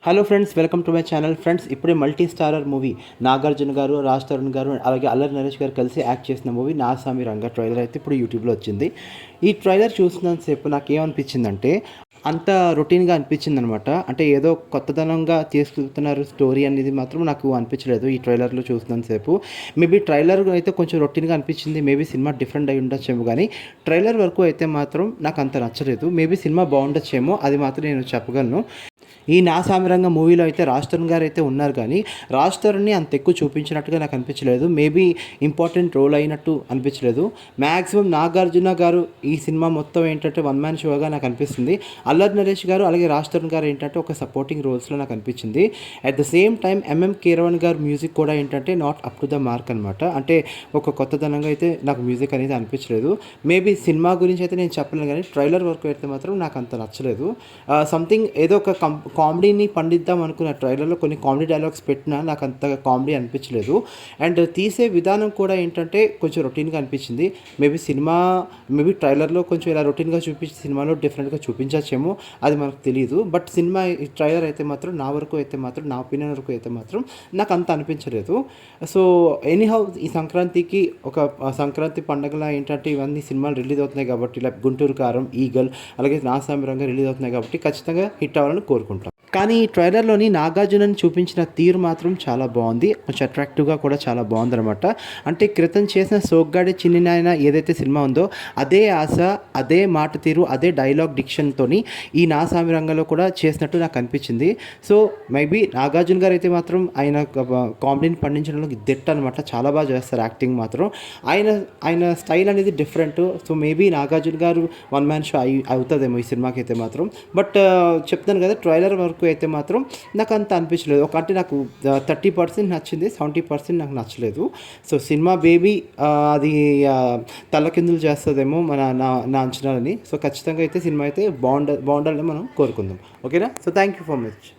Hello friends, welcome to my channel. Friends, ఇప్పుడే multi starrer movie Nagarjuna గారు, రాజ్ తరుణ్ గారు, అలాగే అల్లరి నరేష్ గారు కలిసి యాక్ట్ చేసిన మూవీ నా సామి రంగ ట్రైలర్ అయితే ఇప్పుడు యూట్యూబ్లో వచ్చింది. ఈ ట్రైలర్ చూసినంతసేపు నాకేమనిపించిందంటే అంత రొటీన్గా అనిపించింది అనమాట. అంటే ఏదో కొత్తదనంగా తీసుకెళ్తున్నారు స్టోరీ అనేది మాత్రం నాకు అనిపించలేదు ఈ ట్రైలర్లో చూసినంతసేపు. మేబీ ట్రైలర్ అయితే కొంచెం రొటీన్గా అనిపించింది, మేబీ సినిమా డిఫరెంట్ అయి ఉండొచ్చేమో, కానీ ట్రైలర్ వరకు అయితే మాత్రం నాకు అంత నచ్చలేదు. మేబీ సినిమా బాగుండొచ్చేమో, అది మాత్రం నేను చెప్పగలను. ఈ నా సామిరంగ మూవీలో అయితే రాజ్ తరుణ్ గారు అయితే ఉన్నారు, కానీ రాజ్ తరుణ్ని అంత ఎక్కువ చూపించినట్టుగా నాకు అనిపించలేదు. మేబీ ఇంపార్టెంట్ రోల్ అయినట్టు అనిపించలేదు. మ్యాక్సిమం నాగార్జున గారు ఈ సినిమా మొత్తం ఏంటంటే వన్ మ్యాన్ షోగా నాకు అనిపిస్తుంది. అల్లరి నరేష్ గారు అలాగే రాజ్ తరుణ్ గారు ఏంటంటే ఒక సపోర్టింగ్ రోల్స్లో నాకు అనిపించింది. At the same time MM Keeravani గారు మ్యూజిక్ కూడా ఏంటంటే not up to the mark అనమాట. అంటే ఒక కొత్తదనంగా అయితే నాకు మ్యూజిక్ అనేది అనిపించలేదు. మేబీ సినిమా గురించి అయితే నేను చెప్పలేను, కానీ ట్రైలర్ వరకు అయితే మాత్రం నాకు అంత నచ్చలేదు. సంథింగ్ ఏదో ఒక కామెడీని పండిద్దాం అనుకున్న ట్రైలర్లో కొన్ని కామెడీ డైలాగ్స్ పెట్టినా నాకు అంత కామెడీ అనిపించలేదు. అండ్ తీసే విధానం కూడా ఏంటంటే కొంచెం రొటీన్గా అనిపించింది. మేబీ ట్రైలర్లో కొంచెం ఇలా రొటీన్గా చూపించి సినిమాలో డిఫరెంట్గా చూపించచ్చేమో, అది మనకు తెలియదు. బట్ సినిమా ట్రైలర్ అయితే మాత్రం నా ఒపీనియన్ వరకు అయితే మాత్రం నాకు అంత అనిపించలేదు. సో ఎనీహౌ ఈ సంక్రాంతికి ఒక సంక్రాంతి పండుగలా ఏంటంటే ఇవన్నీ సినిమాలు రిలీజ్ అవుతున్నాయి కాబట్టి, ఇలా గుంటూరు కారం, ఈగల్ అలాగే నా సామిరంగా రిలీజ్ అవుతున్నాయి కాబట్టి ఖచ్చితంగా హిట్ అవ్వాలని కోరుకుంటాం. కానీ ఈ ట్రైలర్లోని నాగార్జునని చూపించిన తీరు మాత్రం చాలా బాగుంది, కొంచెం అట్రాక్టివ్గా కూడా చాలా బాగుందనమాట. అంటే క్రితం చేసిన సోగ్గాడే చిన్ని నాయన ఏదైతే సినిమా ఉందో అదే ఆశ, అదే మాట తీరు, అదే డైలాగ్ డిక్షన్తో ఈ నా సామి రంగంలో కూడా చేసినట్టు నాకు అనిపించింది. సో మేబీ నాగార్జున గారు అయితే మాత్రం ఆయన కామెడీని పండించడంలో దిట్ట అనమాట. చాలా బాగా చేస్తారు యాక్టింగ్ మాత్రం. ఆయన స్టైల్ అనేది డిఫరెంట్. సో మేబీ నాగార్జున గారు వన్ మ్యాన్ షో అవుతుందేమో ఈ సినిమాకి అయితే మాత్రం. బట్ చెప్తాను కదా, ట్రైలర్ వరకు అయితే మాత్రం నాకు అంత అనిపించలేదు. అంటే నాకు 30% నచ్చింది, 70% నాకు నచ్చలేదు. సో సినిమా బేబీ అది తల్లకిందులు చేస్తుందేమో నా అంచనాలని. సో ఖచ్చితంగా అయితే సినిమా అయితే బాగుండాలని మనం కోరుకుందాం. ఓకేనా? So thank you for much.